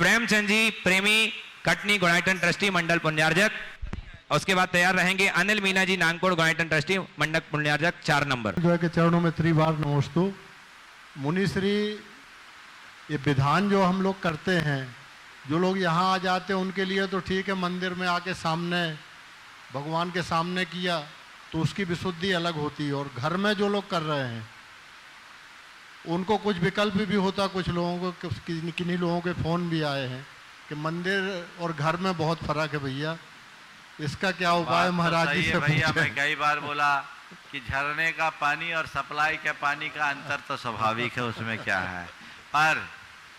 प्रेमचंद जी प्रेमी कटनी गुणायतन ट्रस्टी मंडल पुण्यार्जक। उसके बाद तैयार रहेंगे अनिल मीना जी नांगकोड़ गुणायतन ट्रस्टी मंडल पुण्यार्जक 4 नंबर। जो है कि चरणों में त्रिवार नमोस्तु। मुनिश्री, ये विधान जो हम लोग करते हैं, जो लोग यहाँ आ जाते हैं उनके लिए तो ठीक है, मंदिर में आके सामने भगवान के सामने किया तो उसकी विशुद्धि अलग होती है, और घर में जो लोग कर रहे हैं उनको कुछ विकल्प भी होता। कुछ लोगों को किन्हीं लोगों के फ़ोन भी आए हैं कि मंदिर और घर में बहुत फर्क है भैया, इसका क्या उपाय महाराज जी से भैया पूछें। मैं कई बार बोला कि झरने का पानी और सप्लाई के पानी का अंतर तो स्वाभाविक है, उसमें क्या है, पर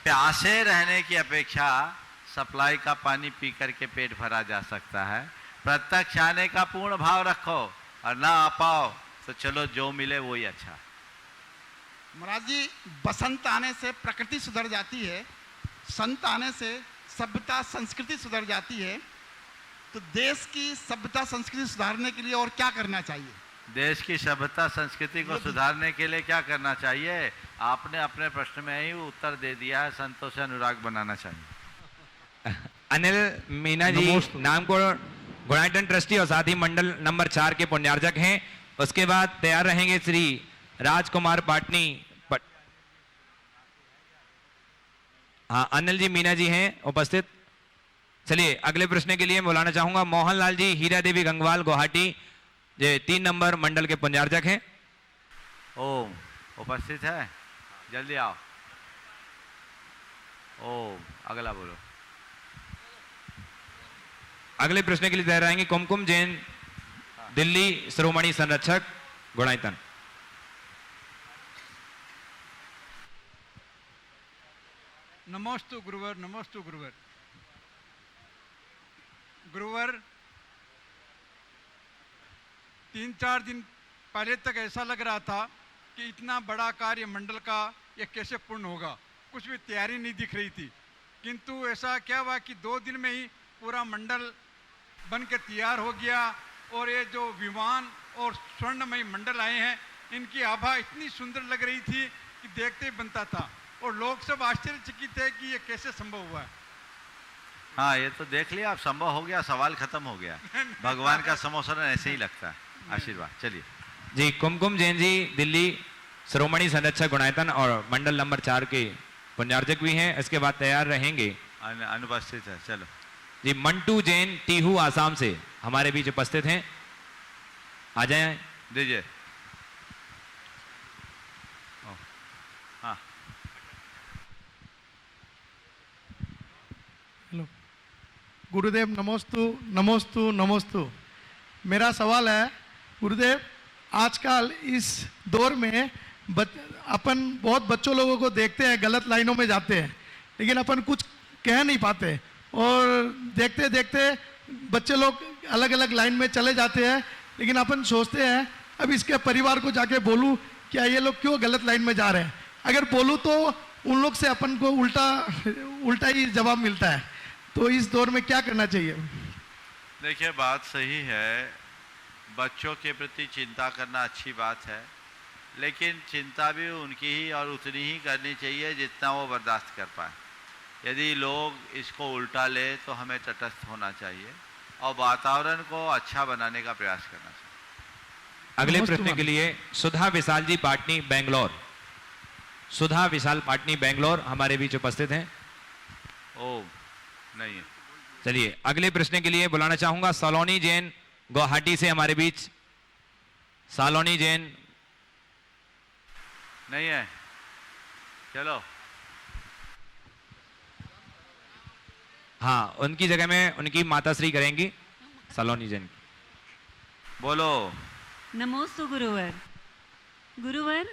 प्यासे रहने की अपेक्षा सप्लाई का पानी पी करके पेट भरा जा सकता है। प्रत्यक्ष आने का पूर्ण भाव रखो, और ना आ पाओ तो चलो जो मिले वही अच्छा। महाराज जी, बसंत आने से प्रकृति सुधर जाती है, संत आने से सभ्यता संस्कृति सुधर जाती है। तो देश की सभ्यता संस्कृति सुधारने के लिए और क्या करना चाहिए? देश की सभ्यता संस्कृति को सुधारने के लिए क्या करना चाहिए? आपने अपने प्रश्न में ही उत्तर दे दिया है, संतों से अनुराग बनाना चाहिए। अनिल मीना जी नामकोड़ गुणायतन ट्रस्टी और साथ ही मंडल नंबर 4 के पुण्यार्जक हैं। उसके बाद तैयार रहेंगे श्री राजकुमार पाटनी। हाँ, अनिल जी मीना जी हैं उपस्थित। चलिए अगले प्रश्न के लिए बुलाना चाहूंगा मोहनलाल जी हीरा देवी गंगवाल गुवाहाटी, जो 3 नंबर मंडल के पुण्यार्जक हैं। ओम उपस्थित है, जल्दी आओ। ओम अगला बोलो। अगले प्रश्न के लिए तैयार रहेंगे कुमकुम जैन दिल्ली शिरोमणि संरक्षक गुणायतन। नमोस्तु गुरुवर, नमोस्तु गुरुवर। गुरुवर, 3-4 दिन पहले तक ऐसा लग रहा था कि इतना बड़ा कार्य मंडल का ये कैसे पूर्ण होगा, कुछ भी तैयारी नहीं दिख रही थी। किंतु ऐसा क्या हुआ कि 2 दिन में ही पूरा मंडल बन के तैयार हो गया, और ये जो विमान और स्वर्णमयी मंडल आए हैं, इनकी आभा इतनी सुंदर लग रही थी कि देखते ही बनता था, और लोग सब आश्चर्यचकित है कि ये कैसे संभव हुआ है। हाँ, ये तो देख लिया, अब संभव हो गया, सवाल खत्म हो गया। भगवान का समोसन ऐसे ही लगता है। आशीर्वाद। चलिए जी, कुमकुम जैन जी दिल्ली शिरोमणि संरक्षक गुणायतन और मंडल नंबर 4 के पुण्यार्जक भी हैं। इसके बाद तैयार रहेंगे अनुपस्थित है। चलो जी, मंटू जैन टीहू आसाम से हमारे बीच उपस्थित हैं। आ जाएं। दीजिए। हाँ, हेलो गुरुदेव, नमोस्तु नमोस्तु नमोस्तु। मेरा सवाल है गुरुदेव, आजकल इस दौर में अपन बहुत बच्चों लोगों को देखते हैं गलत लाइनों में जाते हैं, लेकिन अपन कुछ कह नहीं पाते, और देखते देखते बच्चे लोग अलग अलग लाइन में चले जाते हैं। लेकिन अपन सोचते हैं अब इसके परिवार को जाके बोलूं क्या ये लोग क्यों गलत लाइन में जा रहे हैं। अगर बोलूं तो उन लोग से अपन को उल्टा ही जवाब मिलता है। तो इस दौर में क्या करना चाहिए? देखिए बात सही है, बच्चों के प्रति चिंता करना अच्छी बात है, लेकिन चिंता भी उनकी ही और उतनी ही करनी चाहिए जितना वो बर्दाश्त कर पाए। यदि लोग इसको उल्टा ले तो हमें तटस्थ होना चाहिए और वातावरण को अच्छा बनाने का प्रयास करना चाहिए। अगले प्रश्न के लिए सुधा विशाल जी पाटनी बेंगलोर, सुधा विशाल पाटनी बेंगलोर हमारे बीच उपस्थित हैं। ओ नहीं है। चलिए अगले प्रश्न के लिए बुलाना चाहूंगा सलोनी जैन गुवाहाटी से हमारे बीच। सलोनी जैन नहीं है। चलो हाँ, उनकी जगह में उनकी माताश्री करेंगी सलोनी जैन। बोलो। नमोस्तु गुरुवर। गुरुवर,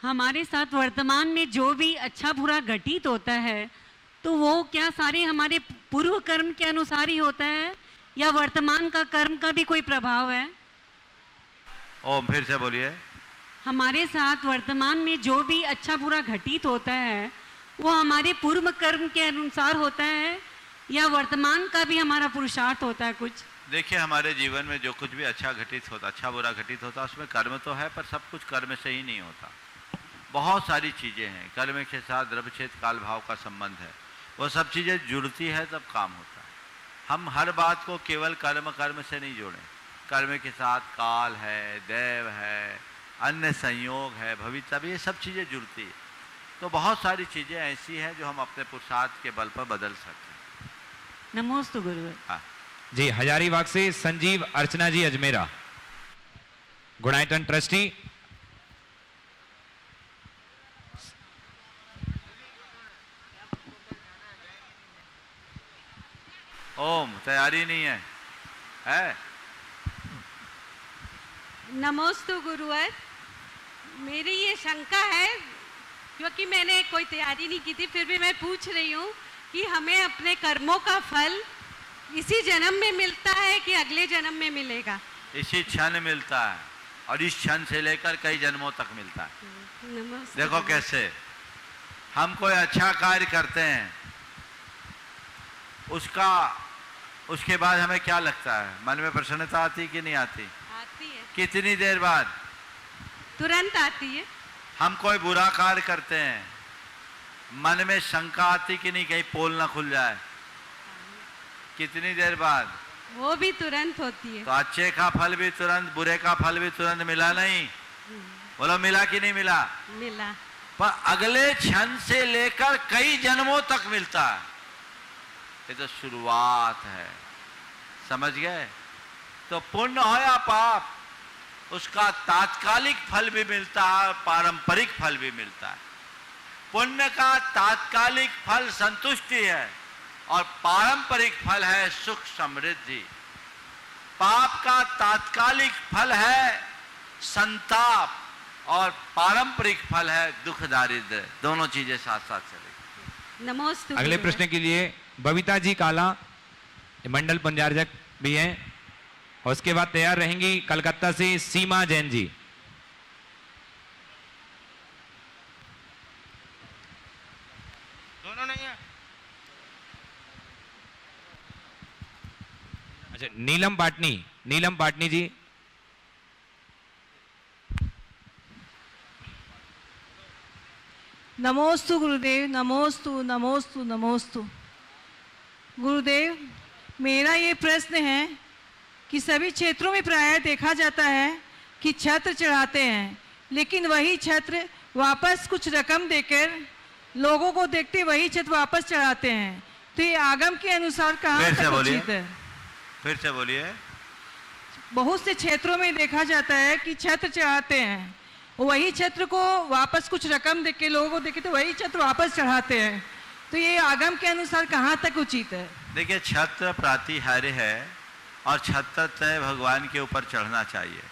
हमारे साथ वर्तमान में जो भी अच्छा बुरा घटित होता है तो वो क्या सारे हमारे पूर्व कर्म के अनुसार ही होता है या वर्तमान का कर्म का भी कोई प्रभाव है? ओम फिर से बोलिए। हमारे साथ वर्तमान में जो भी अच्छा बुरा घटित होता है वो हमारे पूर्व कर्म के अनुसार होता है या वर्तमान का भी हमारा पुरुषार्थ होता है कुछ? देखिए हमारे जीवन में जो कुछ भी अच्छा घटित होता, अच्छा बुरा घटित होता, उसमें कर्म तो है, पर सब कुछ कर्म से ही नहीं होता। बहुत सारी चीजें हैं कर्म के साथ, द्रव्यक्षेत्र काल भाव का संबंध है। वो सब चीज़ें जुड़ती है तब काम होता है। हम हर बात को केवल कर्म से नहीं जोड़ें। कर्म के साथ काल है, दैव है, अन्य संयोग है, भविष्य, ये सब चीज़ें जुड़ती है। तो बहुत सारी चीज़ें ऐसी हैं जो हम अपने पुरुषार्थ के बल पर बदल सकते हैं। नमोस्तु गुरुवर। हाँ जी, हजारीबाग से संजीव अर्चना जी अजमेरा, गुणायतन ट्रस्टी। ओम, तैयारी नहीं है, है? नमोस्तु गुरुवर। मेरी ये शंका है, क्योंकि मैंने कोई तैयारी नहीं की थी, फिर भी मैं पूछ रही हूँ कि हमें अपने कर्मों का फल इसी जन्म में मिलता है कि अगले जन्म में मिलेगा? इसी क्षण मिलता है और इस क्षण से लेकर कई जन्मों तक मिलता है। नमस्ते। देखो कैसे हम कोई अच्छा कार्य करते हैं, उसके बाद हमें क्या लगता है? मन में प्रसन्नता आती कि नहीं आती? आती है। कितनी देर बाद? तुरंत आती है। हम कोई बुरा कार्य करते हैं, मन में शंका आती कि नहीं कहीं पोल ना खुल जाए? कितनी देर बाद? वो भी तुरंत होती है। तो अच्छे का फल भी तुरंत, बुरे का फल भी तुरंत मिला नहीं? बोलो मिला कि नहीं मिला? मिला। पर अगले क्षण से लेकर कई जन्मों तक मिलता है। ये तो शुरुआत है, समझ गए? तो पुण्य हो या पाप, उसका तात्कालिक फल भी मिलता है, पारंपरिक फल भी मिलता है। पुण्य का तात्कालिक फल संतुष्टि है और पारंपरिक फल है सुख समृद्धि। पाप का तात्कालिक फल है संताप और पारंपरिक फल है दुख दारिद्र्य। दोनों चीजें साथ साथ चलेगी। नमोस्तु। अगले गुरुवर। प्रश्न के लिए बबीता जी काला, मंडल पंचार्जक भी हैं, और उसके बाद तैयार रहेंगी कलकत्ता से सीमा जैन जी। दोनों नहीं है। अच्छा, नीलम पाटनी जी। नमोस्तु गुरुदेव, नमोस्तु नमोस्तु नमोस्तु। गुरुदेव, मेरा ये प्रश्न है कि सभी क्षेत्रों में प्रायः देखा जाता है कि छत्र चढ़ाते हैं, लेकिन वही छत्र वापस कुछ रकम देकर लोगों को देखते वही छत्र वापस चढ़ाते हैं। तो ये आगम के अनुसार कहाँ फिर से तक बोलिए। उचित है? फिर से बोलिए। बहुत से क्षेत्रों में देखा जाता है कि छत्र चढ़ाते हैं, वही छत्र को वापस कुछ रकम देके लोगों को देके तो वही छत्र वापस चढ़ाते हैं। तो ये आगम के अनुसार कहाँ तक उचित है? देखिए, छत्र प्रातिहार्य है और छत्र तय भगवान के ऊपर चढ़ना चाहिए।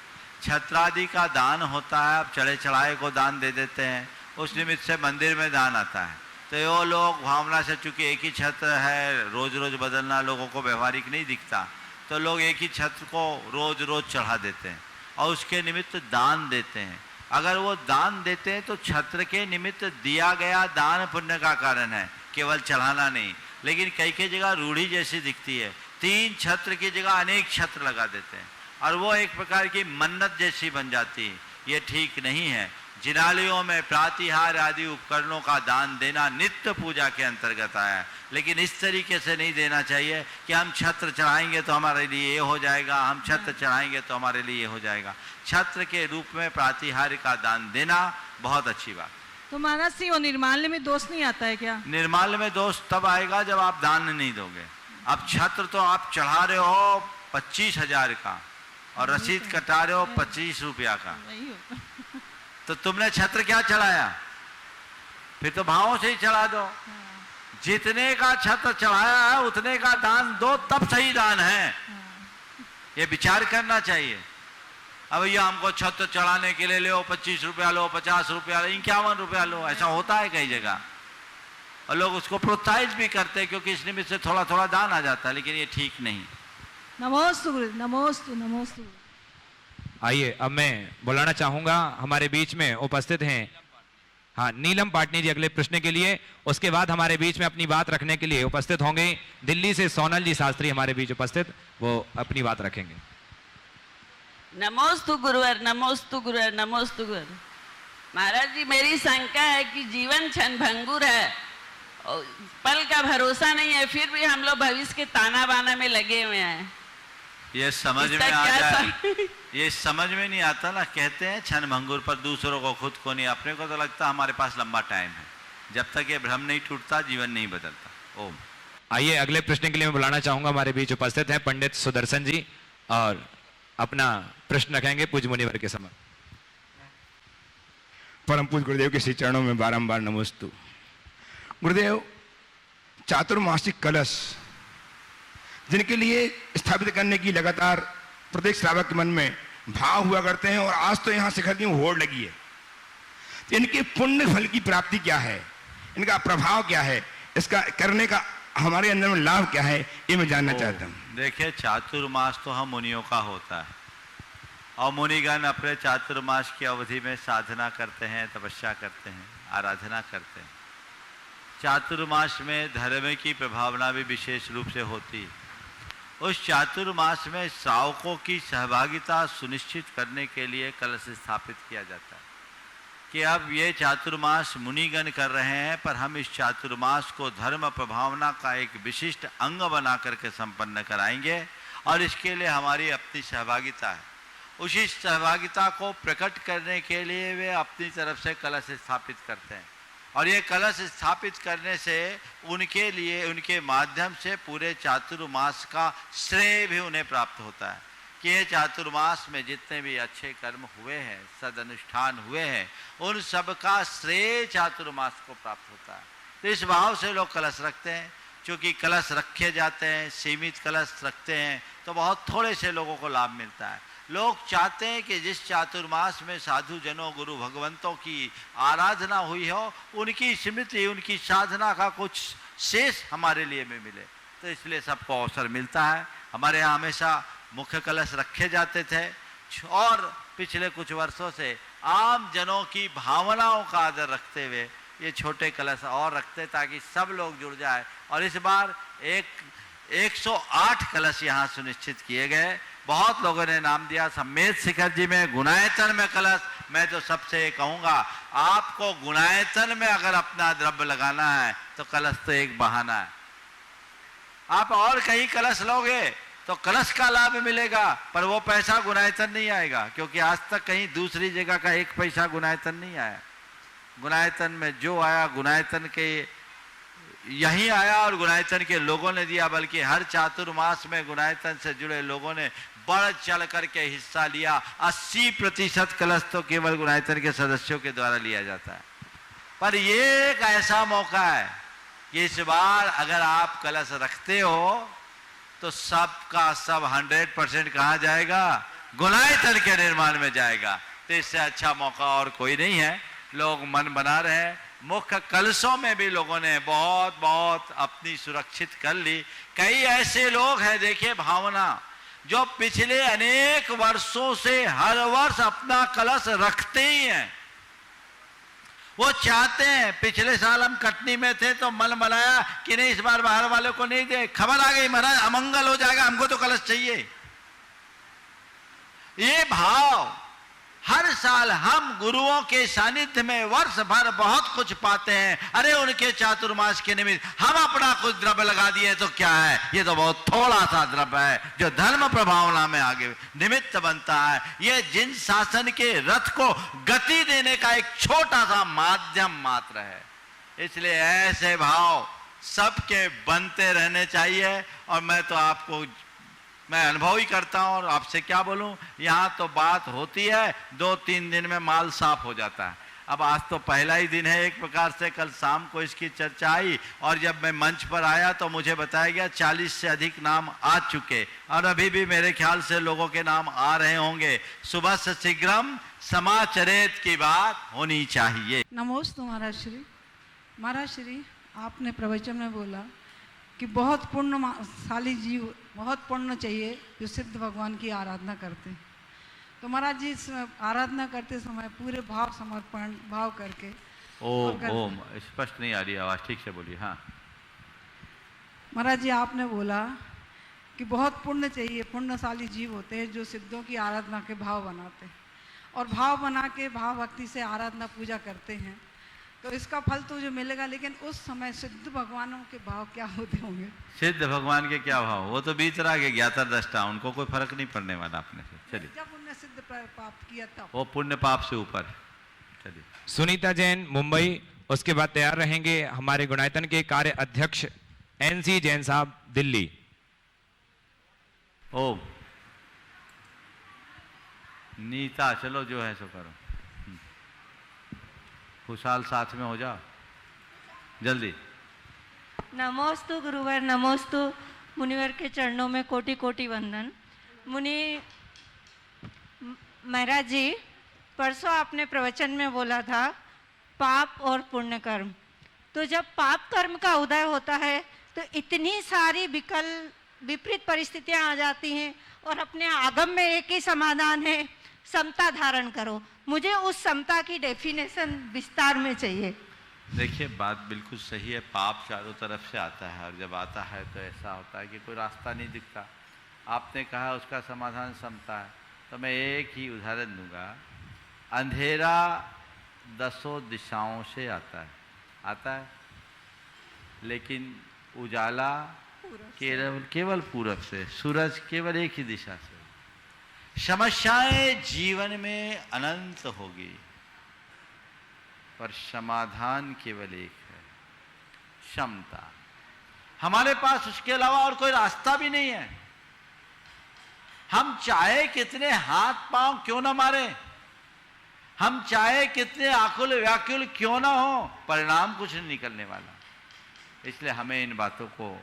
छत्रादि का दान होता है, आप चढ़े चढ़ाए को दान दे देते हैं, उस निमित्त से मंदिर में दान आता है। तो ये लोग भावना से, चूंकि एक ही छत्र है, रोज रोज बदलना लोगों को व्यवहारिक नहीं दिखता, तो लोग एक ही छत्र को रोज रोज चढ़ा देते हैं और उसके निमित्त दान देते हैं। अगर वो दान देते हैं तो छत्र के निमित्त दिया गया दान पुण्य का कारण है, केवल चढ़ाना नहीं। लेकिन कई कई जगह रूढ़ी जैसी दिखती है, 3 छत्र की जगह अनेक छत्र लगा देते हैं और वो एक प्रकार की मन्नत जैसी बन जाती है। ये ठीक नहीं है। जिनालयों में प्रातिहार आदि उपकरणों का दान देना नित्य पूजा के अंतर्गत आया है, लेकिन इस तरीके से नहीं देना चाहिए कि हम छत्र चढ़ाएंगे तो हमारे लिए ये हो जाएगा, हम छत्र चढ़ाएंगे तो हमारे लिए ये हो जाएगा। छत्र के रूप में प्रातिहार का दान देना बहुत अच्छी बात। तो महाराज सिंह, वो निर्माल्य में दोष नहीं आता है क्या? निर्माल्य में दोष तब आएगा जब आप दान नहीं दोगे। अब छत्र तो आप चढ़ा रहे हो 25,000 का और रसीद कटा रहे हो 25 रुपया का, वही हो। तो तुमने छत्र क्या चढ़ाया? फिर तो भावों से ही चढ़ा दो। जितने का छत्र चढ़ाया है उतने का दान दो, तब सही दान है। ये विचार करना चाहिए। अब भैया हमको छत्र चढ़ाने के लिए लो 25 रुपया लो, 50 रुपया लो, 51 रुपया लो, ऐसा होता है कई जगह और लोग उसको प्रोत्साहित भी करते हैं क्योंकि इस निमित्त से थोड़ा थोड़ा दान आ जाता है, लेकिन ये ठीक नहीं। नमोस्तु गुरु, नमोस्तु नमोस्तु। आइए, अब मैं बुलाना चाहूंगा, हमारे बीच में उपस्थित हैं, हाँ, नीलम पाटनी जी अगले प्रश्न के लिए। उसके बाद हमारे बीच में अपनी बात रखने के लिए उपस्थित होंगे दिल्ली से सोनल जी शास्त्री हमारे बीच उपस्थित, वो अपनी बात रखेंगे। नमोस्तु गुरुवर, नमोस्तु गुरुवर, नमोस्तु गुरुवर। महाराज जी, मेरी शंका है कि जीवन क्षण भंगुर है पल का भरोसा नहीं है, फिर भी हम लोग भविष्य के ताना बाना में लगे हुए हैं। ये समझ में इसका आ क्या जाए, ये समझ में नहीं आता ना। कहते हैं क्षण भंगुर पर दूसरों को खुद को नहीं, अपने को तो लगता हमारे पास लंबा टाइम है। जब तक ये भ्रम नहीं टूटता जीवन नहीं बदलता। ओम। आइए अगले प्रश्न के लिए मैं बुलाना चाहूंगा, हमारे बीच उपस्थित हैं पंडित सुदर्शन जी और अपना प्रश्न रखेंगे पूज्य मुनिवर के समक्ष। परम पूज्य गुरुदेव के श्री चरणों में बारंबार नमोस्तु। गुरुदेव, चातुर्मासिक कलश जिनके लिए स्थापित करने की लगातार प्रत्येक श्रावक के मन में भाव हुआ करते हैं, और आज तो यहाँ शिखर की होड़ लगी है, तो इनके पुण्य फल की प्राप्ति क्या है, इनका प्रभाव क्या है, इसका करने का हमारे अंदर में लाभ क्या है, ये मैं जानना चाहता हूँ। देखिए, चातुर्मास तो हम मुनियों का होता है, और मुनिगण अपने चातुर्मास की अवधि में साधना करते हैं, तपस्या करते हैं, आराधना करते हैं। चातुर्मास में धर्म की प्रभावना भी विशेष रूप से होती है। उस चातुर्मास में श्रावकों की सहभागिता सुनिश्चित करने के लिए कलश स्थापित किया जाता है कि अब ये चातुर्मास मुनिगण कर रहे हैं, पर हम इस चातुर्मास को धर्म प्रभावना का एक विशिष्ट अंग बना करके संपन्न कराएंगे, और इसके लिए हमारी अपनी सहभागिता है। उसी सहभागिता को प्रकट करने के लिए वे अपनी तरफ से कलश स्थापित करते हैं, और ये कलश स्थापित करने से उनके लिए, उनके माध्यम से पूरे चातुर्मास का श्रेय भी उन्हें प्राप्त होता है कि ये चातुर्मास में जितने भी अच्छे कर्म हुए हैं, सदनुष्ठान हुए हैं, उन सब का श्रेय चातुर्मास को प्राप्त होता है। तो इस भाव से लोग कलश रखते हैं। चूँकि कलश रखे जाते हैं, सीमित कलश रखते हैं, तो बहुत थोड़े से लोगों को लाभ मिलता है। लोग चाहते हैं कि जिस चातुर्मास में साधु जनों, गुरु भगवंतों की आराधना हुई हो, उनकी स्मृति, उनकी साधना का कुछ शेष हमारे लिए भी मिले, तो इसलिए सबको अवसर मिलता है। हमारे यहाँ हमेशा मुख्य कलश रखे जाते थे, और पिछले कुछ वर्षों से आम जनों की भावनाओं का आदर रखते हुए ये छोटे कलश और रखते, ताकि सब लोग जुड़ जाए। और इस बार 108 कलश यहाँ सुनिश्चित किए गए। बहुत लोगों ने नाम दिया, सम्मेद शिखर जी में, गुणायतन में कलश। मैं तो सबसे ये कहूँगा, आपको गुणायतन में अगर अपना द्रव्य लगाना है तो कलश तो एक बहाना है। आप और कहीं कलश लोगे तो कलश का लाभ मिलेगा, पर वो पैसा गुणायतन नहीं आएगा, क्योंकि आज तक कहीं दूसरी जगह का एक पैसा गुणायतन नहीं आया। गुणायतन में जो आया, गुणायतन के यहीं आया और गुणायतन के लोगों ने दिया, बल्कि हर चातुर्मास में गुणायतन से जुड़े लोगों ने बढ़ चढ़ करके हिस्सा लिया। 80% कलश तो केवल गुणायतन के सदस्यों के द्वारा लिया जाता है। पर ये एक ऐसा मौका है कि इस बार अगर आप कलश रखते हो तो सबका सब 100% कहाँ जाएगा? गुणायतन के निर्माण में जाएगा। तो इससे अच्छा मौका और कोई नहीं है। लोग मन बना रहे हैं। मुख्य कलशों में भी लोगों ने बहुत बहुत अपनी सुरक्षित कर ली। कई ऐसे लोग हैं, देखिए भावना, जो पिछले अनेक वर्षों से हर वर्ष अपना कलश रखते ही हैं। वो चाहते हैं, पिछले साल हम कटनी में थे तो मन बनाया कि नहीं इस बार बाहर वाले को नहीं दे, खबर आ गई महाराज अमंगल हो जाएगा, हमको तो कलश चाहिए। ये भाव हर साल हम गुरुओं के सानिध्य में वर्ष भर बहुत कुछ पाते हैं। अरे उनके चातुर्मास के निमित्त हम अपना कुछ द्रव्य लगा दिए तो क्या है, ये तो बहुत थोड़ा सा द्रव्य है जो धर्म प्रभावना में आगे निमित्त बनता है। ये जिन शासन के रथ को गति देने का एक छोटा सा माध्यम मात्र है। इसलिए ऐसे भाव सबके बनते रहने चाहिए। और मैं तो आपको, मैं अनुभव ही करता हूं और आपसे क्या बोलूं, यहाँ तो बात होती है 2-3 दिन में माल साफ हो जाता है। अब आज तो पहला ही दिन है एक प्रकार से, कल शाम को इसकी चर्चा आई और जब मैं मंच पर आया तो मुझे बताया गया 40 से अधिक नाम आ चुके और अभी भी मेरे ख्याल से लोगों के नाम आ रहे होंगे। सुबह से शीघ्रम समाचरित की बात होनी चाहिए। नमोस्तु महाराज श्री। महाराज श्री, आपने प्रवचन में बोला कि बहुत पुण्यशाली जीव, बहुत पुण्य चाहिए जो सिद्ध भगवान की आराधना करते हैं। तो महाराज जी इस आराधना करते समय पूरे भाव समर्पण भाव करके ओम स्पष्ट नहीं आ रही आवाज, ठीक से बोलिए। हाँ महाराज जी, आपने बोला कि बहुत पुण्य चाहिए, पुण्यशाली जीव होते हैं जो सिद्धों की आराधना के भाव बनाते हैं और भाव बना के भाव भक्ति से आराधना पूजा करते हैं। तो इसका फल तो जो मिलेगा, लेकिन उस समय सिद्ध भगवानों के भाव क्या होते होंगे? सिद्ध भगवान के क्या भाव, वो तो बीतराग ज्ञाता दृष्टा, उनको कोई फर्क नहीं पड़ने वाला अपने से। चलिए, जब उनने सिद्ध प्राप्त किया तब वो पुण्य पाप से ऊपर। चलिए, सुनीता जैन मुंबई, उसके बाद तैयार रहेंगे हमारे गुणायतन के कार्य अध्यक्ष एनसी जैन साहब दिल्ली। ओम नीता, चलो जो है सो करो, खुशहाल साथ में हो जाओ जल्दी। नमोस्तु गुरुवर, नमोस्तु। मुनिवर के चरणों में कोटि कोटि वंदन। मुनि महाराज जी, परसों आपने प्रवचन में बोला था पाप और पुण्य कर्म। तो जब पाप कर्म का उदय होता है तो इतनी सारी विपरीत परिस्थितियां आ जाती हैं, और अपने आगम में एक ही समाधान है, समता धारण करो। मुझे उस समता की डेफिनेशन विस्तार में चाहिए। देखिए, बात बिल्कुल सही है। पाप चारों तरफ से आता है, और जब आता है तो ऐसा होता है कि कोई रास्ता नहीं दिखता। आपने कहा उसका समाधान समता है, तो मैं एक ही उदाहरण दूंगा। अंधेरा 10 दिशाओं से आता है, लेकिन उजाला केवल पूरब से, सूरज केवल एक ही दिशा से। समस्याएं जीवन में अनंत होगी, पर समाधान केवल एक है, क्षमता। हमारे पास उसके अलावा और कोई रास्ता भी नहीं है। हम चाहे कितने हाथ पांव क्यों ना मारे, हम चाहे कितने आकुल व्याकुल क्यों ना हो, परिणाम कुछ नहीं निकलने वाला। इसलिए हमें इन बातों को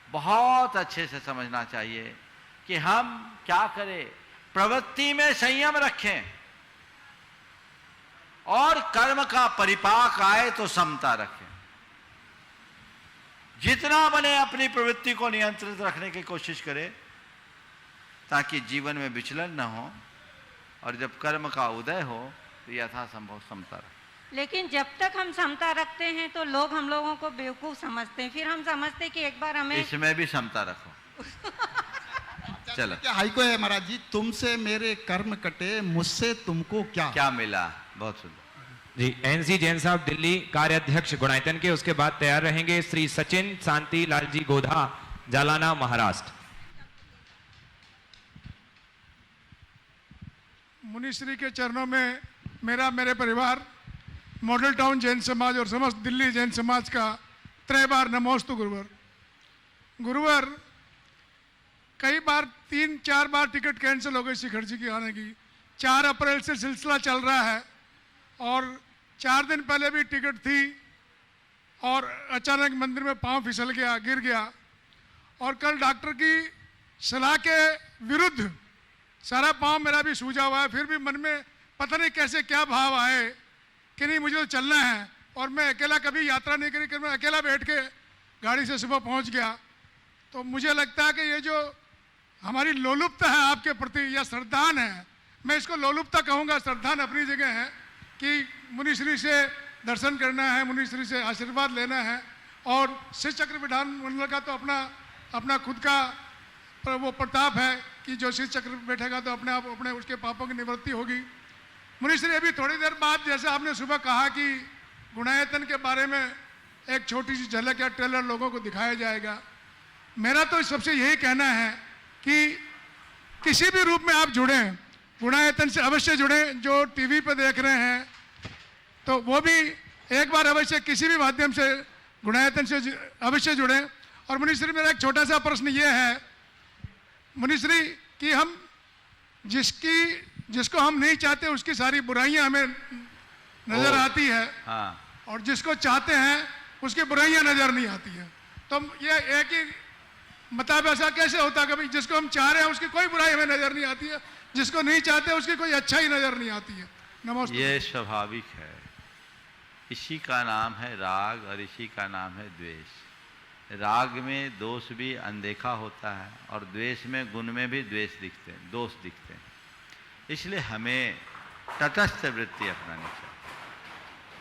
बहुत अच्छे से समझना चाहिए कि हम क्या करें। प्रवृत्ति में संयम रखें, और कर्म का परिपाक आए तो समता रखें। जितना बने अपनी प्रवृत्ति को नियंत्रित रखने की कोशिश करें, ताकि जीवन में विचलन न हो, और जब कर्म का उदय हो तो यथासंभव समता रखें। लेकिन जब तक हम समता रखते हैं तो लोग हम लोगों को बेवकूफ समझते हैं। फिर हम समझते हैं कि एक बार हमें इसमें भी समता रखो। चलो, क्या हाइको है महाराज जी, तुमसे मेरे कर्म कटे, मुझसे तुमको क्या मिला। बहुत सुंदर जी। एनसी जैन साहब दिल्ली, कार्य अध्यक्ष गुणायतन के। उसके बाद तैयार रहेंगे श्री सचिन शांति लाल जी गोधा, जालाना, महाराष्ट्र। मुनिश्री के चरणों में मेरे परिवार, मॉडल टाउन जैन समाज और समस्त दिल्ली जैन समाज का त्रय बार नमोस्तु गुरुवर। गुरुवर, कई बार 3-4 बार टिकट कैंसिल हो गई शिखर जी की आने की। 4 अप्रैल से सिलसिला चल रहा है, और 4 दिन पहले भी टिकट थी, और अचानक मंदिर में पांव फिसल गया, गिर गया। और कल डॉक्टर की सलाह के विरुद्ध सारा पांव मेरा भी सूजा हुआ है। फिर भी मन में पता नहीं कैसे क्या भाव आए कि नहीं, मुझे तो चलना है। और मैं अकेला कभी यात्रा नहीं करी, मैं अकेला बैठ के गाड़ी से सुबह पहुंच गया। तो मुझे लगता है कि ये जो हमारी लोलुपता है आपके प्रति, या श्रद्धान है, मैं इसको लोलुपता कहूँगा, श्रद्धान अपनी जगह है, कि मुनिश्री से दर्शन करना है, मुनिश्री से आशीर्वाद लेना है। और श्री चक्र विधान मंडल का तो अपना खुद का वो प्रताप है कि जो श्री चक्र बैठेगा तो अपने आप अपने उसके पापों की निवृत्ति होगी। मुनिश्री, अभी थोड़ी देर बाद जैसे आपने सुबह कहा कि गुणायतन के बारे में एक छोटी सी झलक या ट्रेलर लोगों को दिखाया जाएगा। मेरा तो सबसे यही कहना है कि किसी भी रूप में आप जुड़ें, गुणायतन से अवश्य जुड़ें। जो टीवी पर देख रहे हैं तो वो भी एक बार अवश्य किसी भी माध्यम से गुणायतन से अवश्य जुड़ें। और मुनिश्री, मेरा एक छोटा सा प्रश्न ये है मुनिश्री, कि हम जिसको हम नहीं चाहते उसकी सारी बुराइयां हमें नजर आती है, और जिसको चाहते हैं उसकी बुराइयां नजर नहीं आती है। तो ये एक ही मतलब ऐसा कैसे होता है, कभी जिसको हम चाह रहे हैं उसकी कोई बुराई हमें नजर नहीं आती है, जिसको नहीं चाहते उसकी कोई अच्छा ही नजर नहीं आती है। नमस्ते। ये स्वाभाविक है, इसी का नाम है राग, और इसी का नाम है द्वेष। राग में दोष भी अनदेखा होता है, और द्वेष में गुण में भी दोष दिखते हैं। इसलिए हमें तटस्थ वृत्ति अपनानी चाहिए,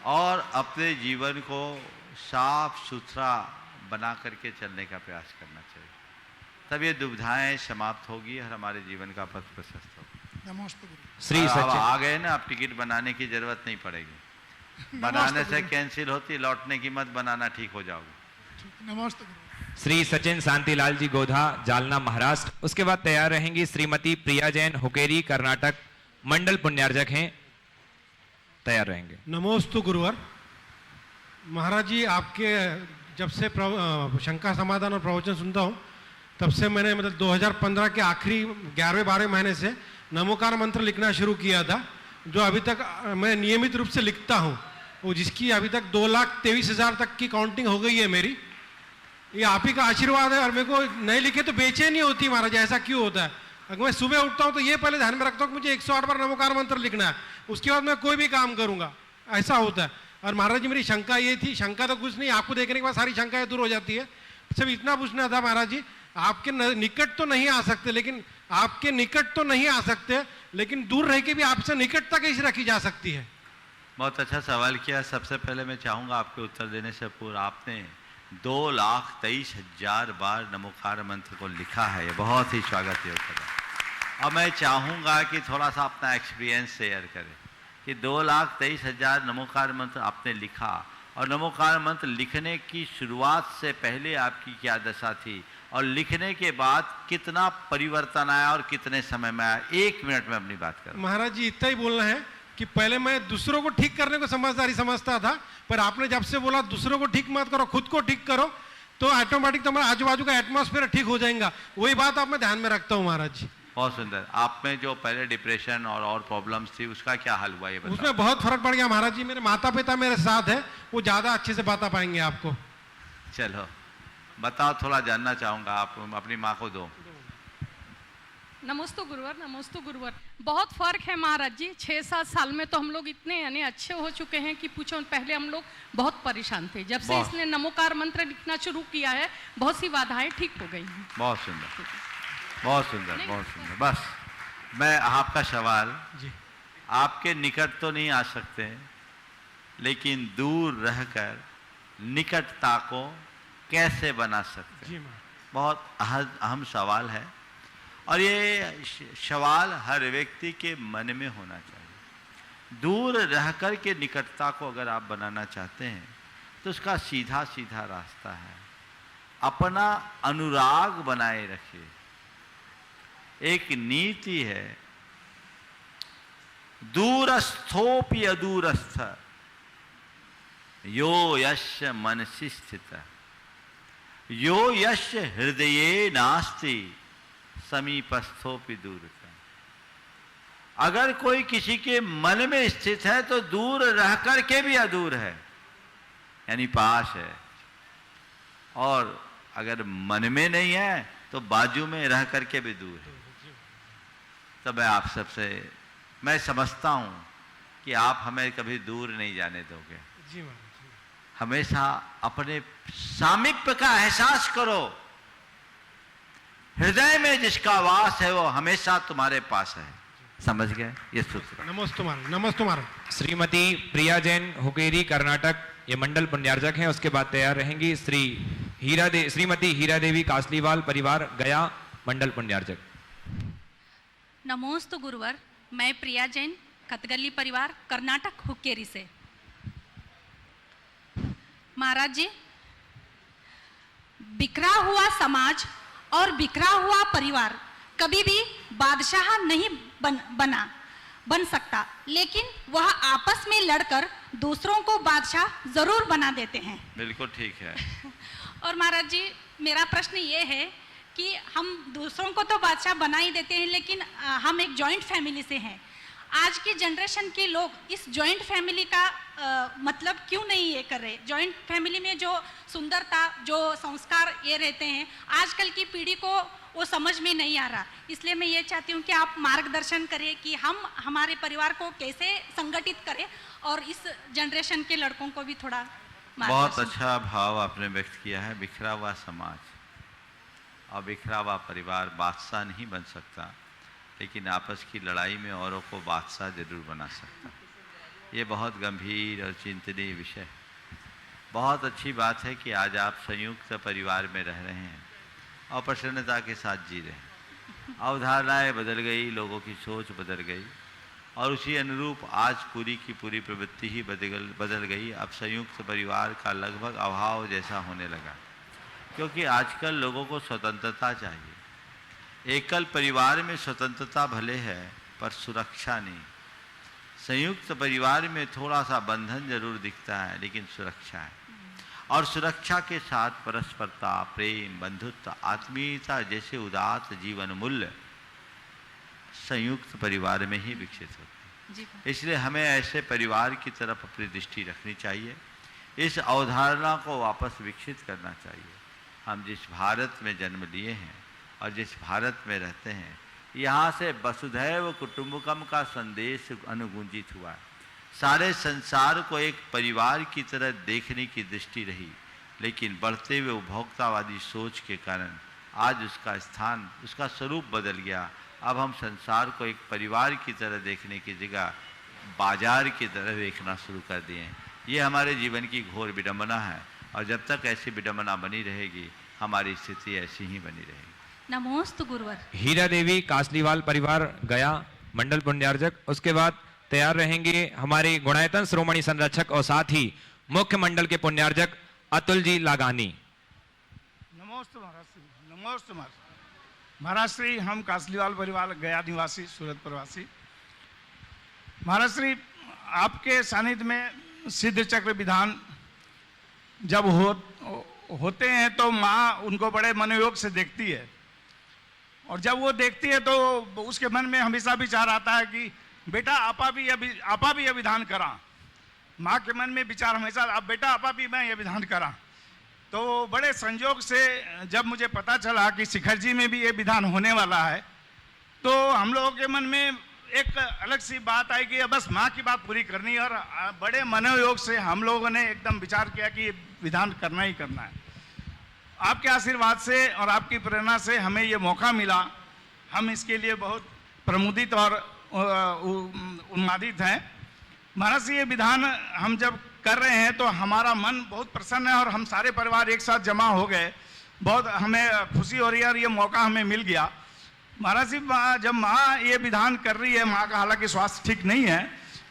और अपने जीवन को साफ सुथरा बना करके चलने का प्रयास करना चाहिए। तब ये दुविधाएं समाप्त होगी और हमारे जीवन का पथ प्रशस्त होगा। नमस्ते। श्री सचिन आ गए ना, अब टिकट बनाने की जरूरत नहीं पड़ेगी। बनाने से कैंसिल होती, लौटने की मत बनाना, ठीक हो जाओगे। नमस्ते श्री सचिन शांतिलाल जी गोधा, जालना महाराष्ट्र। उसके बाद तैयार रहेंगी श्रीमती प्रिया जैन, हुकेरी, कर्नाटक, मंडल पुण्यार्जक हैं, तैयार रहेंगे। नमोस्तु गुरुवर। महाराज जी, आपके जब से शंका समाधान और प्रवचन सुनता हूँ तब से मैंने मतलब 2015 के आखिरी 11वें-12वें महीने से नमोकार मंत्र लिखना शुरू किया था, जो अभी तक मैं नियमित रूप से लिखता हूँ, वो जिसकी अभी तक 2,23,000 तक की काउंटिंग हो गई है मेरी। ये आप ही का आशीर्वाद है, और मेरे को नहीं लिखे तो बेचैनी होती महाराज, ऐसा क्यों होता है? अगर मैं सुबह उठता हूँ तो ये पहले ध्यान में रखता हूँ कि मुझे 108 बार नमोकार मंत्र लिखना है, उसके बाद मैं कोई भी काम करूँगा, ऐसा होता है। और महाराज जी, मेरी शंका ये थी, शंका तो कुछ नहीं, आपको देखने के बाद सारी शंकाएं दूर हो जाती है। सिर्फ इतना पूछना था महाराज जी, आपके निकट तो नहीं आ सकते, लेकिन आपके निकट तो नहीं आ सकते, लेकिन दूर रह के भी आपसे निकटता कैसे रखी जा सकती है? बहुत अच्छा सवाल किया। सबसे पहले मैं चाहूँगा आपके उत्तर देने से पूर्व, आपने 2,23,000 बार नमोकार मंत्र को लिखा है, ये बहुत ही स्वागत योग्य है। और मैं चाहूँगा कि थोड़ा सा अपना एक्सपीरियंस शेयर करें कि 2,23,000 नमोकार मंत्र आपने लिखा, और नमोकार मंत्र लिखने की शुरुआत से पहले आपकी क्या दशा थी, और लिखने के बाद कितना परिवर्तन आया और कितने समय में आया? 1 मिनट में अपनी बात करूं। महाराज जी, इतना ही बोलना है कि पहले मैं दूसरों को ठीक करने को समझदारी समझता था, पर आपने जब से बोला दूसरों को ठीक मत करो, खुद को ठीक करो, तो ऑटोमेटिक तुम्हारा आजू बाजू का एटमॉस्फेयर ठीक हो जाएगा। वही बात आप मैं ध्यान में रखता हूँ महाराज जी। बहुत सुंदर। आप में जो पहले डिप्रेशन और प्रॉब्लम्स थी, उसका क्या हल हुआ ये बताओ? उसमें बहुत फर्क पड़ गया महाराज जी। मेरे माता पिता मेरे साथ है, वो ज्यादा अच्छे से बता पाएंगे आपको। चलो बताओ, थोड़ा जानना चाहूंगा। आप अपनी माँ को दो। नमस्ते गुरुवर, नमस्ते गुरुवर। बहुत फ़र्क है महाराज जी, 6-7 साल में तो हम लोग इतने यानी अच्छे हो चुके हैं कि पूछो। पहले हम लोग बहुत परेशान थे, जब से इसने नमोकार मंत्र लिखना शुरू किया है बहुत सी बाधाएं ठीक हो गई हैं। बहुत सुंदर, बहुत सुंदर, बहुत सुंदर। बस मैं आपका सवाल जी, आपके निकट तो नहीं आ सकते, लेकिन दूर रहकर निकटता को कैसे बना सकते हैं? बहुत अहम सवाल है, और ये सवाल हर व्यक्ति के मन में होना चाहिए। दूर रहकर के निकटता को अगर आप बनाना चाहते हैं तो उसका सीधा सीधा रास्ता है, अपना अनुराग बनाए रखिए। एक नीति है, दूरस्थोपि अदूरस्थ यो यश मनसि स्थित यो यश हृदये नास्ति समीपस्थोपि दूर। अगर कोई किसी के मन में स्थित है तो दूर रह कर के भी अदूर है, यानी पास है। और अगर मन में नहीं है तो बाजू में रह कर के भी दूर है। तो मैं आप सबसे मैं समझता हूं कि आप हमें कभी दूर नहीं जाने दोगे। जी, हमेशा अपने सामीप्य का एहसास करो। हृदय में जिसका वास है वो हमेशा तुम्हारे पास है। समझ गए ये सूत्र? नमस्ते महाराज, नमस्ते महाराज। श्रीमती प्रिया जैन, हुकेरी, कर्नाटक, ये मंडल पुण्यार्जक हैं। उसके बाद तैयार रहेंगी श्रीमती हीरा देवी कासलीवाल, परिवार गया, मंडल पुण्यार्जक। नमोस्तु गुरुवर, मैं प्रिया जैन, कतगली परिवार, कर्नाटक, हुक्केरी से। महाराज जी, बिखरा हुआ समाज और बिखरा हुआ परिवार कभी भी बादशाह नहीं बन सकता, लेकिन वह आपस में लड़कर दूसरों को बादशाह जरूर बना देते हैं। बिल्कुल ठीक है। और महाराज जी, मेरा प्रश्न ये है कि हम दूसरों को तो बादशाह बना ही देते हैं, लेकिन हम एक जॉइंट फैमिली से हैं। आज की जनरेशन के लोग इस जॉइंट फैमिली का मतलब क्यों नहीं ये कर रहे? जॉइंट फैमिली में जो सुंदरता, जो संस्कार ये रहते हैं, आजकल की पीढ़ी को वो समझ में नहीं आ रहा। इसलिए मैं ये चाहती हूँ कि आप मार्गदर्शन करें कि हम हमारे परिवार को कैसे संगठित करें और इस जनरेशन के लड़कों को भी थोड़ा बहुत अच्छा भाव आपने व्यक्त किया है। बिखरा हुआ समाज और बिखरा हुआ परिवार बादशाह नहीं बन सकता, लेकिन आपस की लड़ाई में औरों को बादशाह जरूर बना सकता। ये बहुत गंभीर और चिंतनीय विषय है। बहुत अच्छी बात है कि आज आप संयुक्त परिवार में रह रहे हैं और प्रसन्नता के साथ जी रहे हैं। अवधारणाएं बदल गई, लोगों की सोच बदल गई, और उसी अनुरूप आज पूरी की पूरी प्रवृत्ति ही बदल गई। अब संयुक्त परिवार का लगभग अभाव जैसा होने लगा, क्योंकि आजकल लोगों को स्वतंत्रता चाहिए। एकल परिवार में स्वतंत्रता भले है पर सुरक्षा नहीं। संयुक्त परिवार में थोड़ा सा बंधन जरूर दिखता है लेकिन सुरक्षा है, और सुरक्षा के साथ परस्परता, प्रेम, बंधुत्व, आत्मीयता जैसे उदात्त जीवन मूल्य संयुक्त परिवार में ही विकसित होते हैं। इसलिए हमें ऐसे परिवार की तरफ अपनी दृष्टि रखनी चाहिए, इस अवधारणा को वापस विकसित करना चाहिए। हम जिस भारत में जन्म लिए हैं और जिस भारत में रहते हैं, यहाँ से वसुधैव कुटुंबकम का संदेश अनुगूंजित हुआ है। सारे संसार को एक परिवार की तरह देखने की दृष्टि रही, लेकिन बढ़ते हुए उपभोक्तावादी सोच के कारण आज उसका स्थान, उसका स्वरूप बदल गया। अब हम संसार को एक परिवार की तरह देखने की जगह बाजार की तरह देखना शुरू कर दिए हैं। ये हमारे जीवन की घोर विडंबना है, और जब तक ऐसी विडंबना बनी रहेगी हमारी स्थिति ऐसी ही बनी रहेगी। नमोस्तु गुरुवर। हीरा देवी कासलीवाल परिवार गया मंडल पुण्यार्जक। उसके बाद तैयार रहेंगे हमारे गुणायतन श्रोमणी संरक्षक और साथ ही मुख्य मंडल के पुण्यार्जक अतुल जी लागानी। नमोस्तु महाराज श्री, नमोस्तु महाराज श्री। हम कासलीवाल परिवार गया निवासी, सूरत प्रवासी। महाराज श्री, आपके सानिध्य में सिद्ध चक्र विधान जब होते हैं तो माँ उनको बड़े मनोयोग से देखती है, और जब वो देखती है तो उसके मन में हमेशा विचार आता है कि बेटा आपा भी यह विधान करा। माँ के मन में विचार हमेशा, अब बेटा आपा भी मैं यह विधान करा। तो बड़े संयोग से जब मुझे पता चला कि शिखर जी में भी ये विधान होने वाला है, तो हम लोगों के मन में एक अलग सी बात आई कि बस माँ की बात पूरी करनी है, और बड़े मनोयोग से हम लोगों ने एकदम विचार किया कि ये विधान करना ही करना है। आपके आशीर्वाद से और आपकी प्रेरणा से हमें ये मौका मिला। हम इसके लिए बहुत प्रमुदित और उन्मादित हैं। महाराज ये विधान हम जब कर रहे हैं तो हमारा मन बहुत प्रसन्न है, और हम सारे परिवार एक साथ जमा हो गए। बहुत हमें खुशी हो रही है और ये मौका हमें मिल गया। महाराज जी, जब माँ ये विधान कर रही है, माँ का हालांकि स्वास्थ्य ठीक नहीं है,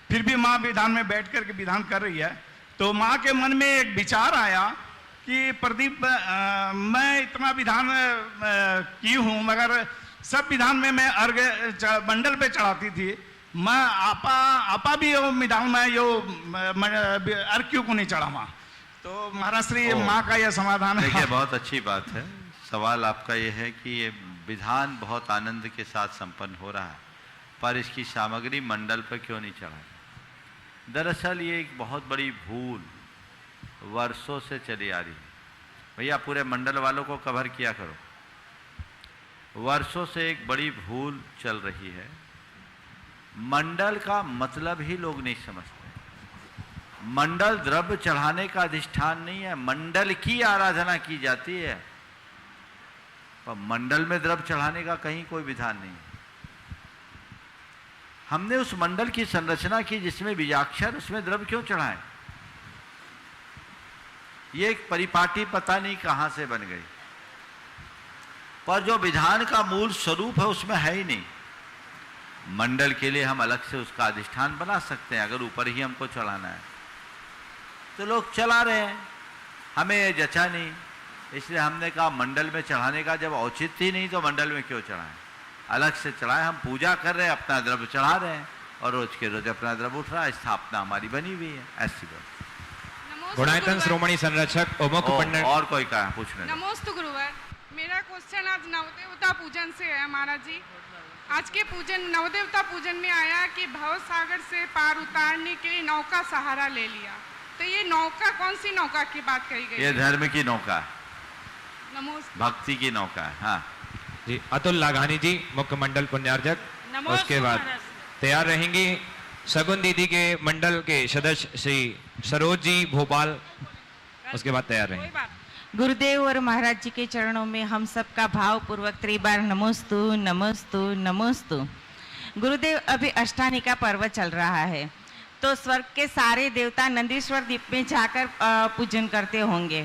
फिर भी माँ विधान में बैठ कर के विधान कर रही है, तो माँ के मन में एक विचार आया कि प्रदीप, मैं इतना विधान की हूँ, मगर सब विधान में मैं अर्घ मंडल पे चढ़ाती थी, मैं आपा भी यो विधान में यो अर्घ क्यों को नहीं चढ़ा माँ। तो महाराज श्री, माँ का यह समाधान है। देखिए, बहुत अच्छी बात है। सवाल आपका ये है कि ये विधान बहुत आनंद के साथ संपन्न हो रहा है, पर इसकी सामग्री मंडल पर क्यों नहीं चढ़ा। दरअसल ये एक बहुत बड़ी भूल वर्षों से चली आ रही है। भैया, पूरे मंडल वालों को कवर किया करो। वर्षों से एक बड़ी भूल चल रही है। मंडल का मतलब ही लोग नहीं समझते। मंडल द्रव्य चढ़ाने का अधिष्ठान नहीं है, मंडल की आराधना की जाती है, पर मंडल में द्रव्य चढ़ाने का कहीं कोई विधान नहीं है। हमने उस मंडल की संरचना की जिसमें बीजाक्षर, उसमें द्रव्य क्यों चढ़ाएं? ये एक परिपाटी पता नहीं कहां से बन गई, पर जो विधान का मूल स्वरूप है उसमें है ही नहीं। मंडल के लिए हम अलग से उसका अधिष्ठान बना सकते हैं, अगर ऊपर ही हमको चढ़ाना है तो लोग चला रहे हैं, हमें ये जचा नहीं। इसलिए हमने कहा मंडल में चढ़ाने का जब औचित्य ही नहीं तो मंडल में क्यों चढ़ाएं, अलग से चढ़ाएं। हम पूजा कर रहे हैं, अपना द्रव्य चढ़ा रहे हैं, और रोज के रोज अपना द्रव्य उठ रहा है, स्थापना हमारी बनी हुई है। ऐसी बात। गुणायतन श्रोमणी संरक्षक उमुख पंडित। और कोई कहा पूछने? नमोस्तु गुरुवर। मेरा क्वेश्चन आज नवदेवता पूजन से है महाराज जी। आज के पूजन, नवदेवता पूजन में आया कि भव सागर से पार उतारने के लिए नौका सहारा ले लिया, तो ये नौका कौन सी नौका की बात कही गई? ये धर्म की नौका है, नमोस्तु, भक्ति की नौका है। हाँ जी, अतुल लाघानी जी मुख्य मंडल पुण्यार्जक। उसके बाद तैयार रहेंगी सगुन दीदी के मंडल के सदस्य श्री सरोज जी भोपाल। उसके बाद तैयार रहेंगे। गुरुदेव और महाराज जी के चरणों में हम सबका भावपूर्वक त्रिबार नमोस्तु नमोस्तु नमोस्तु। गुरुदेव, अभी अष्टानी का पर्व चल रहा है, तो स्वर्ग के सारे देवता नंदीश्वर द्वीप में जाकर पूजन करते होंगे,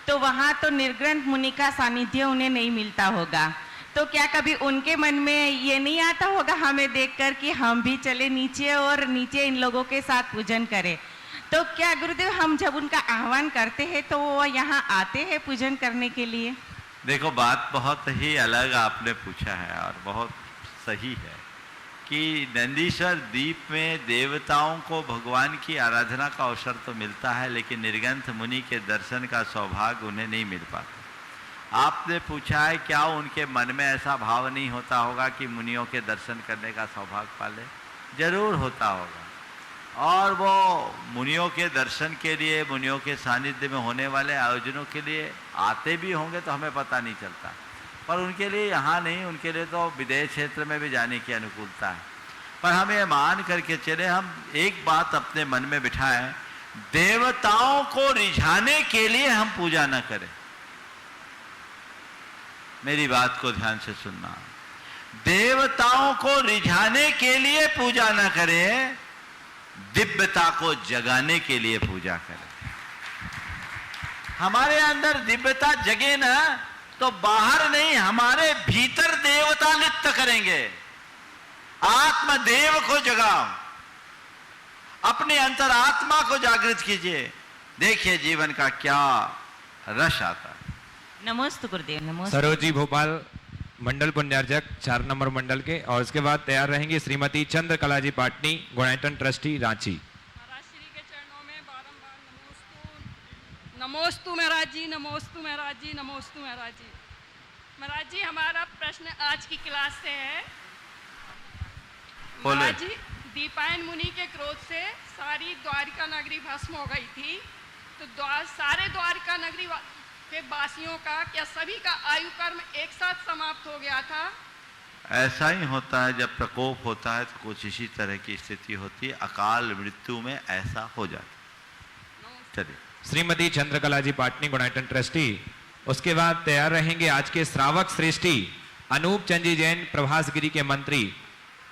तो वहाँ तो निर्ग्रंथ मुनि का सानिध्य उन्हें नहीं मिलता होगा, तो क्या कभी उनके मन में ये नहीं आता होगा हमें देखकर कि हम भी चले नीचे और नीचे इन लोगों के साथ पूजन करें? तो क्या गुरुदेव हम जब उनका आह्वान करते हैं तो वो यहाँ आते हैं पूजन करने के लिए? देखो, बात बहुत ही अलग आपने पूछा है और बहुत सही है कि नंदीश्वर द्वीप में देवताओं को भगवान की आराधना का अवसर तो मिलता है, लेकिन निर्गंथ मुनि के दर्शन का सौभाग्य उन्हें नहीं मिल पाता। आपने पूछा है क्या उनके मन में ऐसा भाव नहीं होता होगा कि मुनियों के दर्शन करने का सौभाग्य पाले? जरूर होता होगा, और वो मुनियों के दर्शन के लिए, मुनियों के सानिध्य में होने वाले आयोजनों के लिए आते भी होंगे तो हमें पता नहीं चलता, पर उनके लिए यहाँ नहीं, उनके लिए तो विदेश क्षेत्र में भी जाने की अनुकूलता है। पर हम ये मान करके चले, हम एक बात अपने मन में बिठाएं, देवताओं को रिझाने के लिए हम पूजा न करें। मेरी बात को ध्यान से सुनना, देवताओं को रिझाने के लिए पूजा न करें, दिव्यता को जगाने के लिए पूजा करें। हमारे अंदर दिव्यता जगे ना तो बाहर नहीं, हमारे भीतर देवता नृत्य करेंगे। आत्मदेव को जगाओ, अपने अंतरात्मा को जागृत कीजिए, देखिए जीवन का क्या रस आता है। नमोस्तु गुरुदेव, नमोस्तु। सरोजी भोपाल मंडल पुण्यार्चक 4 नंबर मंडल के, और उसके बाद तैयार रहेंगी श्रीमती चंद्रकला जी पाटनी, गुणायतन ट्रस्टी, रांची। महाराज श्री के चरणों में बारंबार नमोस्तु महाराज जी, नमोस्तु महाराज जी, नमोस्तु महाराज जी। महाराज जी, हमारा प्रश्न आज की क्लास से है। महाराज जी, दीपायन मुनि के क्रोध से सारी द्वारिका नगरी भस्म हो गई थी, तो सारे द्वारिका नगरी के वासियों का, क्या सभी का आयु कर्म एक साथ समाप्त हो गया था? ऐसा ही होता है, जब प्रकोप होता है तो कुछ इसी तरह की स्थिति होती है, अकाल मृत्यु में ऐसा हो जाता है। चलिए, श्रीमती चंद्रकला जी पाटनी, गुणायतन ट्रस्टी। उसके बाद तैयार रहेंगे आज के श्रावक श्रेष्ठी अनूप चंद जी जैन, प्रभासगिरी के मंत्री।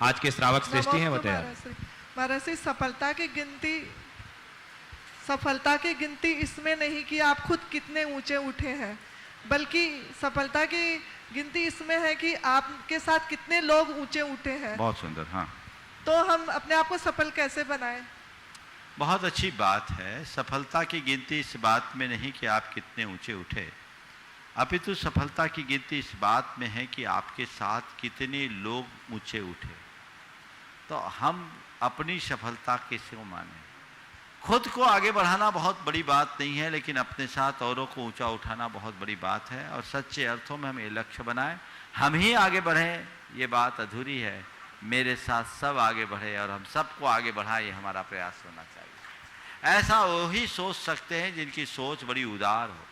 आज के श्रावक श्रेष्ठी हैं वो तैयार। महाराज, सफलता की गिनती इसमें नहीं कि आप खुद कितने ऊंचे उठे हैं, बल्कि सफलता की गिनती इसमें है कि आपके साथ कितने लोग ऊंचे उठे हैं। बहुत सुंदर। हाँ, तो हम अपने आप को सफल कैसे बनाएं? बहुत अच्छी बात है। सफलता की गिनती इस बात में नहीं कि आप कितने ऊंचे उठे, अपितु सफलता की गिनती इस बात में है कि आपके साथ कितने लोग ऊंचे उठे। तो हम अपनी सफलता किसको माने? खुद को आगे बढ़ाना बहुत बड़ी बात नहीं है, लेकिन अपने साथ औरों को ऊंचा उठाना बहुत बड़ी बात है। और सच्चे अर्थों में हम ये लक्ष्य बनाएं, हम ही आगे बढ़ें, ये बात अधूरी है। मेरे साथ सब आगे बढ़े और हम सबको आगे बढ़ाएं, ये हमारा प्रयास होना चाहिए। ऐसा वही सोच सकते हैं जिनकी सोच बड़ी उदार हो।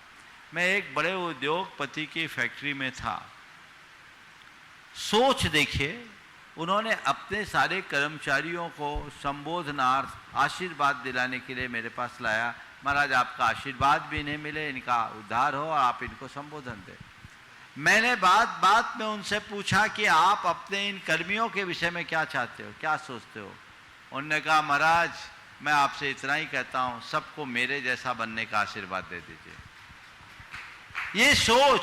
मैं एक बड़े उद्योगपति की फैक्ट्री में था, सोच देखिए, उन्होंने अपने सारे कर्मचारियों को संबोधनार्थ आशीर्वाद दिलाने के लिए मेरे पास लाया। महाराज, आपका आशीर्वाद भी नहीं मिले, इनका उद्धार हो और आप इनको संबोधन दें। मैंने बात में उनसे पूछा कि आप अपने इन कर्मियों के विषय में क्या चाहते हो, क्या सोचते हो? उन्होंने कहा, महाराज मैं आपसे इतना ही कहता हूँ, सबको मेरे जैसा बनने का आशीर्वाद दे दीजिए। ये सोच,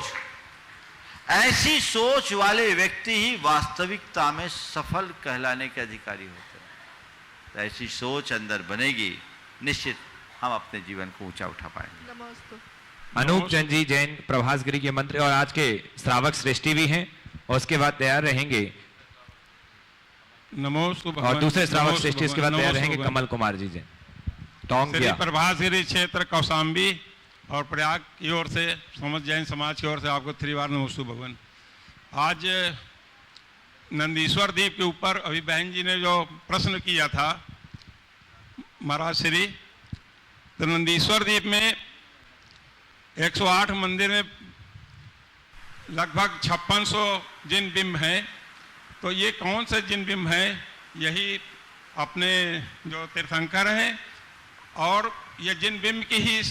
ऐसी सोच वाले व्यक्ति ही वास्तविकता में सफल कहलाने के अधिकारी होते हैं। तो ऐसी सोच अंदर बनेगी, निश्चित हम अपने जीवन को ऊंचा उठा पाएंगे। अनूप चंद जी जैन, प्रभासगिरी के मंत्री और आज के श्रावक श्रेष्ठी भी हैं। और उसके बाद तैयार रहेंगे और दूसरे श्रावक श्रेष्ठी, इसके बाद तैयार रहेंगे कमल कुमार जी जैन, टोंगिया। प्रभासगिरी क्षेत्र कौशाम्बी और प्रयाग की ओर से, समस्त जैन समाज की ओर से आपको 3 बार नमोस्तु भगवान। आज नंदीश्वर द्वीप के ऊपर अभी बहन जी ने जो प्रश्न किया था महाराज श्री, तो नंदीश्वर द्वीप में 108 मंदिर में लगभग 5600 जिन बिंब हैं। तो ये कौन से जिन बिंब हैं? यही अपने जो तीर्थंकर हैं, और ये जिन बिंब की ही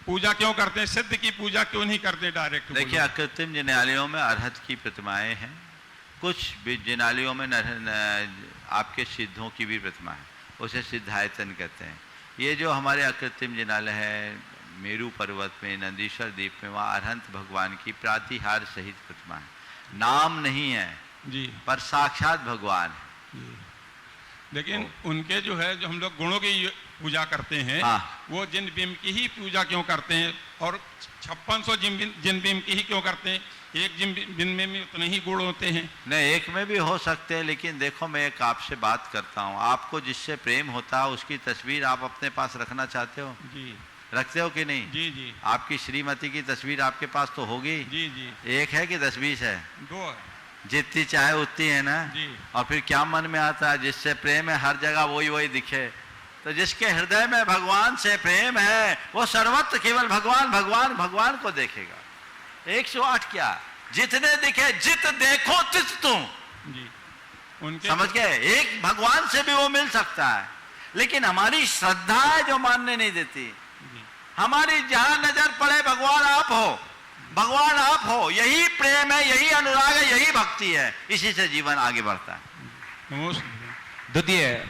पूजा क्यों करते हैं? सिद्ध की पूजा क्यों नहीं करते डायरेक्ट? देखिए, अकृत्रिम जिनालयों में अरहत की प्रतिमाएं हैं, कुछ जिनालयों में आपके सिद्धों की भी प्रतिमा है, उसे सिद्धायतन कहते हैं। ये जो हमारे अकृत्रिम जिनालय है मेरू पर्वत में, नंदीश्वर द्वीप में, वहाँ अरहंत भगवान की प्रातिहार सहित प्रतिमा है। नाम नहीं है जी, पर साक्षात भगवान है। लेकिन उनके जो है जो हम लोग गुणों की पूजा करते हैं, हाँ। वो जिन बिंब की ही पूजा क्यों करते हैं और 5600 जिन बिंब की ही क्यों करते हैं? एक जिन बिंब में भी उतने ही गुण होते हैं। नहीं, एक में भी हो सकते हैं, लेकिन देखो मैं एक आपसे बात करता हूँ, आपको जिससे प्रेम होता है उसकी तस्वीर आप अपने पास रखना चाहते हो? जी, रखते हो कि नहीं? जी जी। आपकी श्रीमती की तस्वीर आपके पास तो होगी? जी जी। एक है कि 10-20 है? 2 है। जितनी चाहे उतनी है ना? जी। और फिर क्या मन में आता है? जिससे प्रेम है हर जगह वही वही दिखे। तो जिसके हृदय में भगवान से प्रेम है वो सर्वत्र केवल भगवान भगवान भगवान को देखेगा। 108 क्या, जितने दिखे जित देखो तित तुम। जी, उनके समझ गए? एक भगवान से भी वो मिल सकता है, लेकिन हमारी श्रद्धा है जो मानने नहीं देती। हमारी जहां नजर पड़े भगवान आप हो, भगवान आप हो, यही प्रेम है, यही अनुराग है, यही भक्ति है। इसी से जीवन आगे बढ़ता है। द्वितीय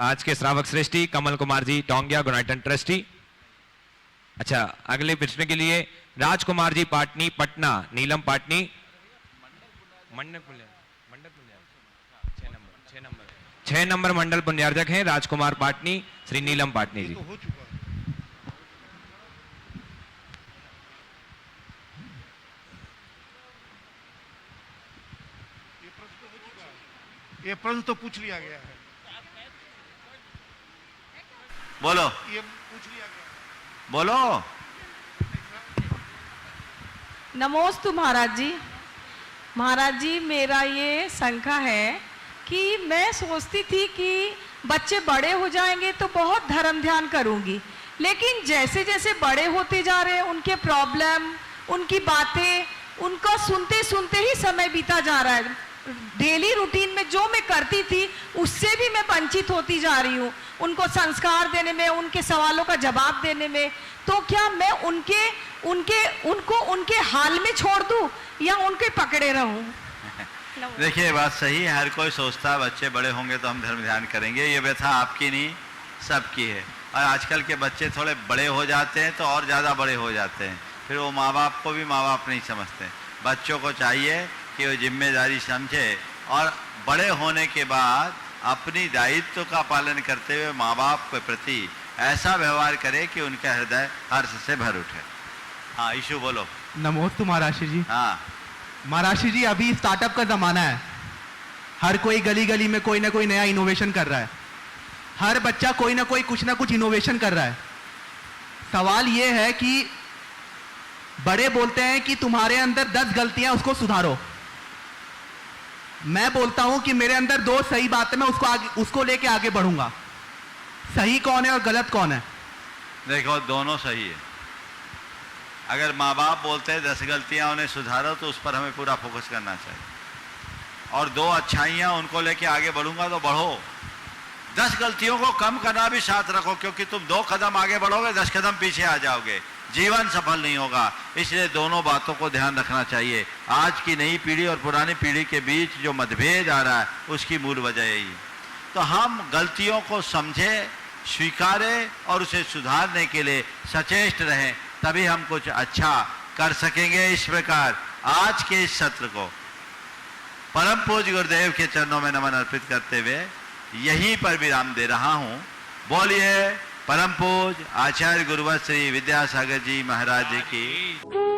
आज के श्रावक श्रेष्ठी कमल कुमार जी टोंगिया गुनाइटन ट्रस्टी। अच्छा, अगले प्रश्न के लिए राजकुमार जी पाटनी पटना नीलम पाटनी मंडल 6 नंबर मंडल पुण्यार्जक हैं राजकुमार पाटनी श्री नीलम पाटनी जी। ये प्रश्न तो पूछ लिया गया है। बोलो, ये पूछ लिया गया। बोलो। नमोस्तु महाराज जी। महाराज जी, मेरा ये शंका है कि मैं सोचती थी कि बच्चे बड़े हो जाएंगे तो बहुत धर्म ध्यान करूंगी, लेकिन जैसे जैसे बड़े होते जा रहे हैं उनके प्रॉब्लम, उनकी बातें, उनको सुनते सुनते ही समय बीता जा रहा है। डेली रूटीन में जो मैं करती थी उससे भी मैं वंचित होती जा रही हूँ, उनको संस्कार देने में, उनके सवालों का जवाब देने में। तो क्या मैं उनको उनके हाल में छोड़ दूं या उनके पकड़े रहूं? देखिए, बात सही है। हर कोई सोचता है बच्चे बड़े होंगे तो हम धर्म ध्यान करेंगे। ये व्यथा आपकी नहीं सबकी है। और आजकल के बच्चे थोड़े बड़े हो जाते हैं तो और ज़्यादा बड़े हो जाते हैं, फिर वो माँ बाप को भी माँ बाप नहीं समझते। बच्चों को चाहिए कि वो जिम्मेदारी समझे और बड़े होने के बाद अपनी दायित्व का पालन करते हुए माँ बाप के प्रति ऐसा व्यवहार करे कि उनका हृदय हर्ष से भर उठे। हाँ, ईशु बोलो। नमोस्तु महाराष्ट्र जी। हाँ महाराष्ट्र जी, अभी स्टार्टअप का ज़माना है। हर कोई गली गली में कोई ना कोई नया इनोवेशन कर रहा है। हर बच्चा कोई ना कोई कुछ ना कुछ इनोवेशन कर रहा है। सवाल ये है कि बड़े बोलते हैं कि तुम्हारे अंदर 10 गलतियां, उसको सुधारो। मैं बोलता हूं कि मेरे अंदर 2 सही बातें, मैं उसको लेके आगे बढ़ूंगा। सही कौन है और गलत कौन है? देखो, दोनों सही है। अगर माँ बाप बोलते हैं 10 गलतियां उन्हें सुधारो तो उस पर हमें पूरा फोकस करना चाहिए, और 2 अच्छाइयां उनको लेके आगे बढ़ूंगा तो बढ़ो। 10 गलतियों को कम करना भी साथ रखो, क्योंकि तुम 2 कदम आगे बढ़ोगे 10 कदम पीछे आ जाओगे, जीवन सफल नहीं होगा। इसलिए दोनों बातों को ध्यान रखना चाहिए। आज की नई पीढ़ी और पुरानी पीढ़ी के बीच जो मतभेद आ रहा है उसकी मूल वजह यही है। तो हम गलतियों को समझें, स्वीकारें और उसे सुधारने के लिए सचेष्ट रहें, तभी हम कुछ अच्छा कर सकेंगे। इस प्रकार आज के इस सत्र को परम पूज्य गुरुदेव के चरणों में नमन अर्पित करते हुए यहीं पर विराम दे रहा हूं। बोलिए परम पूज्य आचार्य गुरुवर श्री विद्यासागर जी महाराज जी की।